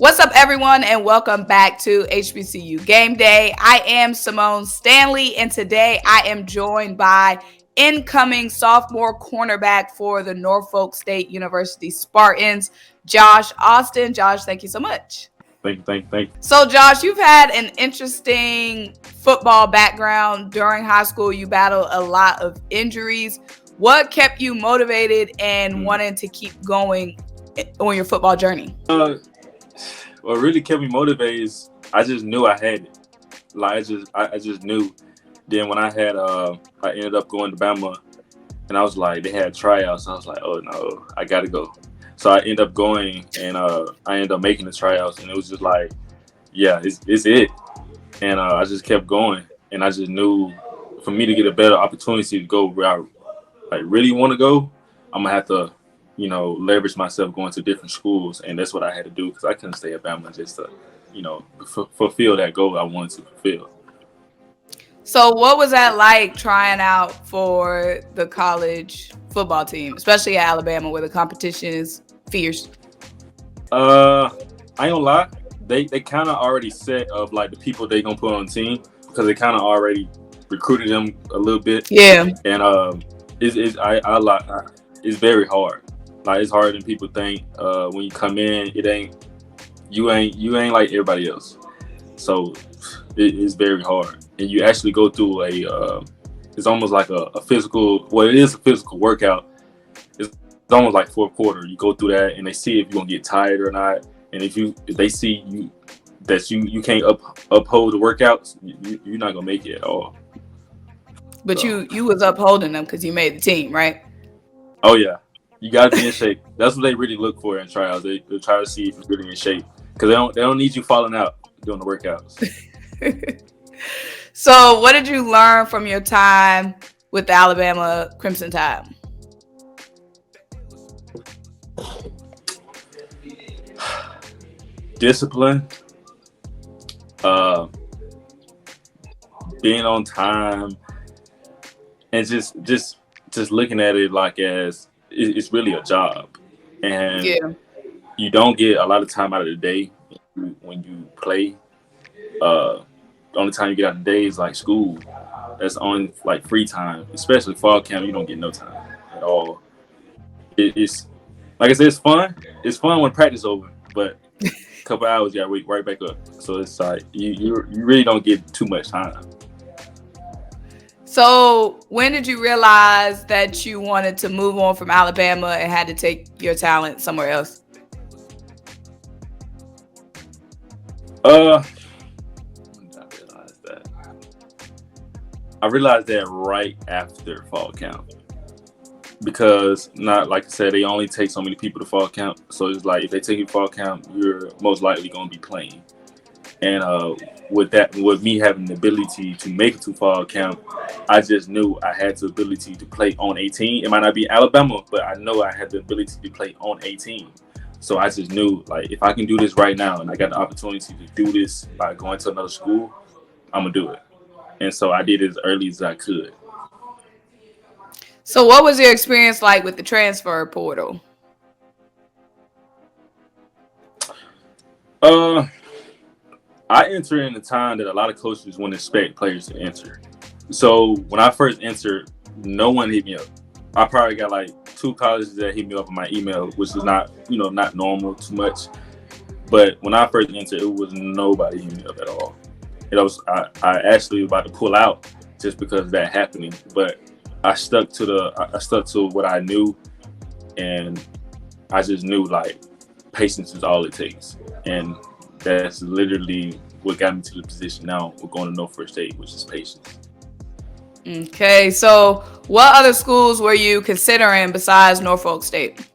What's up, everyone, and welcome back to HBCU Game Day. I am Simone Stanley, and today I am joined by incoming sophomore cornerback for the Norfolk State University Spartans, Josh Austin. Josh, thank you so much. Thank you. So, Josh, you've had an interesting football background. During high school, you battled a lot of injuries. What kept you motivated and wanting to keep going on your football journey? What really kept me motivated is I just knew I had it. Like I just knew. Then when I ended up going to Bama, and I was like, they had tryouts. I was like, oh no, I gotta go. So I ended up going, and I ended up making the tryouts, and it was just like, yeah, it's it. And I just kept going, and I just knew for me to get a better opportunity to go where I really want to go, I'm gonna have to, leverage myself going to different schools, and that's what I had to do because I couldn't stay at Bama just to, fulfill that goal I wanted to fulfill. So what was that like trying out for the college football team, especially at Alabama where the competition is fierce? I ain't gonna lie, they kind of already set of like the people they gonna put on the team because they kind of already recruited them a little bit. Yeah, and it's very hard. Like it's harder than people think. When you come in, you ain't like everybody else. So it's very hard, and you actually go through it's almost like a physical. Well, it is a physical workout. It's almost like fourth quarter. You go through that, and they see if you're gonna get tired or not. And if they see you can't uphold the workouts, you're not gonna make it at all. But so. you was upholding them because you made the team, right? Oh yeah, you gotta be in shape. That's what they really look for in trials. They try to see if you're really in shape because they don't need you falling out doing the workouts. So, what did you learn from your time with the Alabama Crimson Tide? Discipline, being on time, and just looking at it like as it's really a job, and you don't get a lot of time out of the day when you play. The only time you get out of the day is like school. That's on like free time, especially fall camp. You don't get no time at all. It's like I said, it's fun. It's fun when practice over, but a couple hours you gotta wake right back up. So it's like you really don't get too much time. So when did you realize that you wanted to move on from Alabama and had to take your talent somewhere else? I realized that right after fall camp because not like I said, they only take so many people to fall camp. So it's like if they take you to fall camp, you're most likely going to be playing. And with me having the ability to make it to fall camp, I just knew I had the ability to play on 18. It might not be Alabama, but I know I had the ability to play on 18. So I just knew like if I can do this right now and I got the opportunity to do this by going to another school, I'm going to do it. And so I did it as early as I could. So what was your experience like with the transfer portal? I entered in a time that a lot of coaches wouldn't expect players to enter. So when I first entered, no one hit me up. I probably got like 2 colleges that hit me up on my email, which is not normal too much. But when I first entered, it was nobody hitting me up at all. I actually was about to pull out just because of that happening, but I stuck to what I knew, and I just knew like patience is all it takes, and that's literally what got me to the position now. We're going to Norfolk State, which is patience. Okay, so what other schools were you considering besides Norfolk State?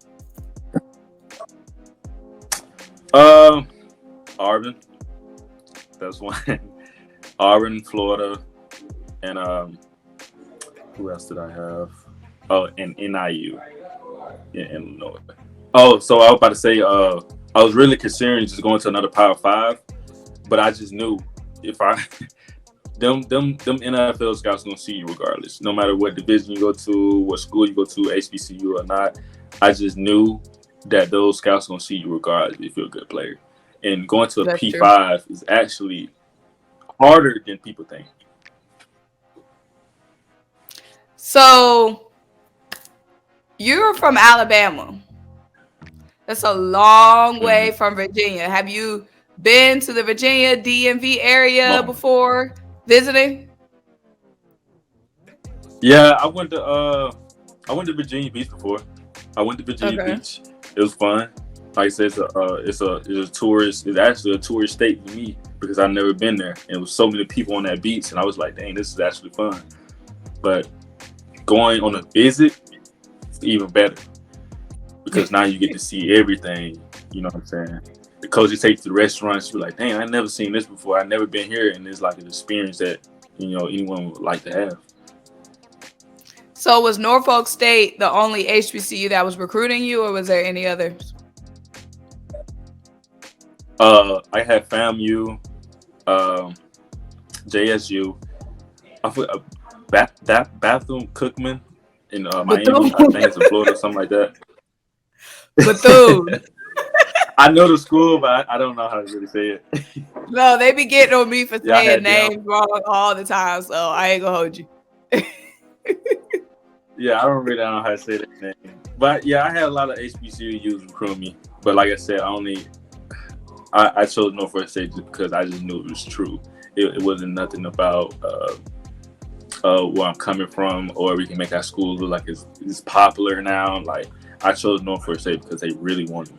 Auburn. That's one. Auburn, Florida, and who else did I have? Oh, and NIU in Illinois. Oh, so I was about to say, I was really considering just going to another Power 5, but I just knew if I them NFL scouts gonna see you regardless, no matter what division you go to, what school you go to, HBCU or not. I just knew that those scouts gonna see you regardless if you're a good player. And going to a That's true. P5 is actually harder than people think. So you're from Alabama. That's a long Mm-hmm. way from Virginia. Have you been to the Virginia DMV area Long. before visiting? Yeah, I went to Virginia Beach before. I went to Virginia Okay. Beach. It was fun. Like I said, it's a tourist. It's actually a tourist state for me because I've never been there, and it was so many people on that beach, and I was like, dang, this is actually fun. But going on a visit is even better because now you get to see everything. You know what I'm saying? The coaches take you to the restaurants. You're like, dang, I never seen this before. I've never been here, and it's like an experience that anyone would like to have. So was Norfolk State the only HBCU that was recruiting you, or was there any others? I had FAMU, um, JSU. I forgot that Bethune Cookman in Miami. Bethune. I think it's in Florida, something like that. Bethune. I know the school, but I don't know how to really say it. No, they be getting on me for Yeah, I saying had them. names wrong all the time, so I ain't gonna hold you. Yeah, I don't really know how to say that name. But yeah, I had a lot of HBCUs recruit me. But like I said, I chose Norfolk State just because I just knew it was true. It wasn't nothing about where I'm coming from, or we can make our school look like it's popular now. Like I chose Norfolk State because they really wanted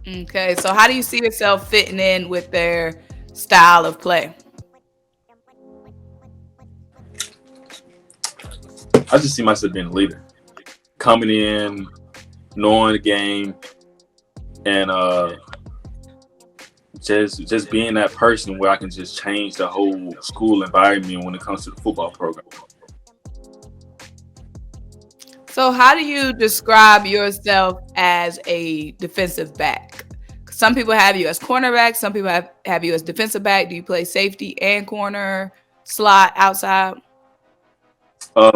me. Okay, so how do you see yourself fitting in with their style of play? I just see myself being a leader, coming in, knowing the game, and just being that person where I can just change the whole school environment when it comes to the football program. So how do you describe yourself as a defensive back? Some people have you as cornerback. Some people have you as defensive back. Do you play safety and corner, slot, outside? Uh,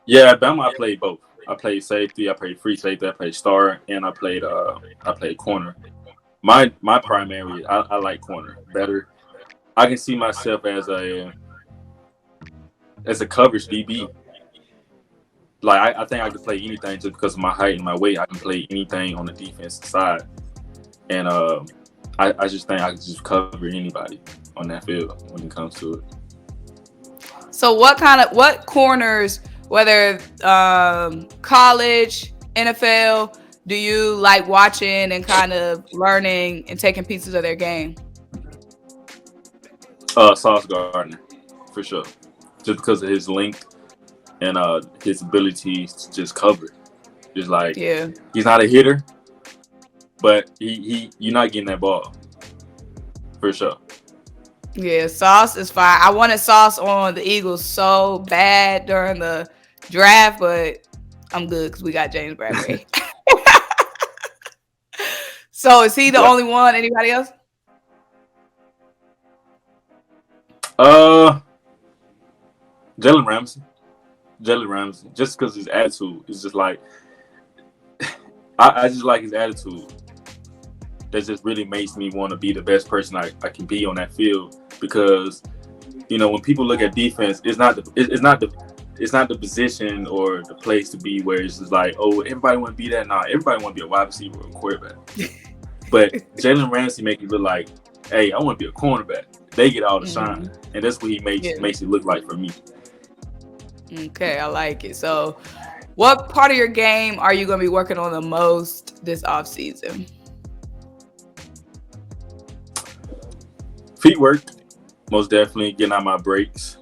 yeah, at Bama I played both. I played safety, I played free safety, I played star, and I played corner. My primary, I like corner better. I can see myself as a coverage DB. Like I think I could play anything just because of my height and my weight. I can play anything on the defensive side, and I just think I can just cover anybody on that field when it comes to it. So what corners, whether college, NFL, do you like watching and kind of learning and taking pieces of their game? Sauce Gardner, for sure, just because of his length and his abilities to just cover. Just like Yeah. he's not a hitter, but he you're not getting that ball for sure. Yeah, Sauce is fine. I wanted Sauce on the Eagles so bad during the draft, but I'm good because we got James Bradbury. So is he the Yeah. only one? Anybody else? Uh, Jalen Ramsey. Jalen Ramsey, just because his attitude is just like I just like his attitude. That just really makes me want to be the best person I can be on that field. Because when people look at defense, it's not the position or the place to be where it's just like, oh, everybody want to be that. Nah, everybody want to be a wide receiver or a quarterback. But Jalen Ramsey make it look like, hey, I want to be a cornerback. They get all the shine, and that's what he makes it look like for me. Okay, I like it. So what part of your game are you going to be working on the most this offseason? Feet work, most definitely getting out my breaks.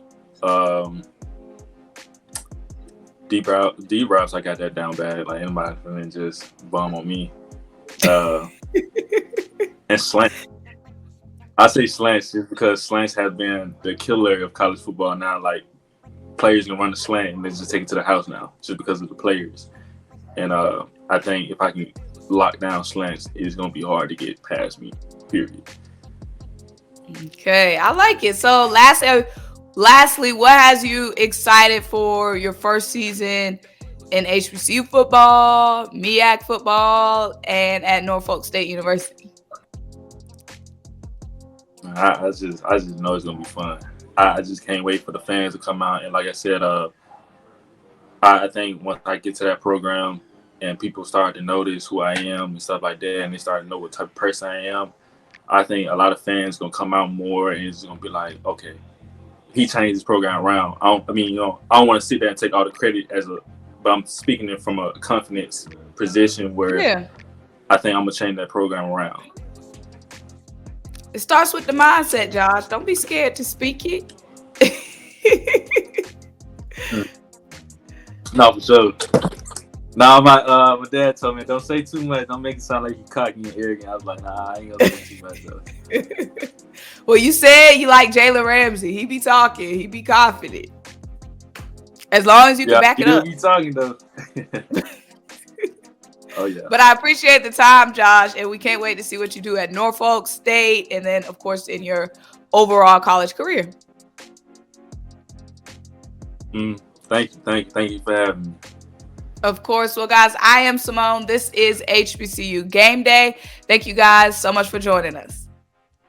Deep routes, I got that down bad. Like anybody can just bum on me. And slant. I say slants just because slants have been the killer of college football now. Like players can run the slant and they just take it to the house now, just because of the players. And I think if I can lock down slants, it's gonna be hard to get past me. Period. Okay, I like it. So lastly, what has you excited for your first season in HBCU football, MEAC football, and at Norfolk State University? I just know it's gonna be fun. I just can't wait for the fans to come out. And like I said, I think once I get to that program and people start to notice who I am and stuff like that, and they start to know what type of person I am, I think a lot of fans gonna come out more and it's gonna be like, okay, he changed his program around. I don't want to sit there and take all the credit but I'm speaking it from a confidence position where I think I'm gonna change that program around. It starts with the mindset, Josh. Don't be scared to speak it. No, for sure. Nah, my dad told me, don't say too much. Don't make it sound like you cocky and arrogant. I was like, nah, I ain't gonna say too much though. Well, you said you like Jalen Ramsey. He be talking. He be confident. As long as you can back it up. He be talking though. Oh yeah. But I appreciate the time, Josh, and we can't wait to see what you do at Norfolk State, and then, of course, in your overall college career. Thank you for having me. Of course. Well, guys, I am Simone. This is HBCU Game Day. Thank you guys so much for joining us.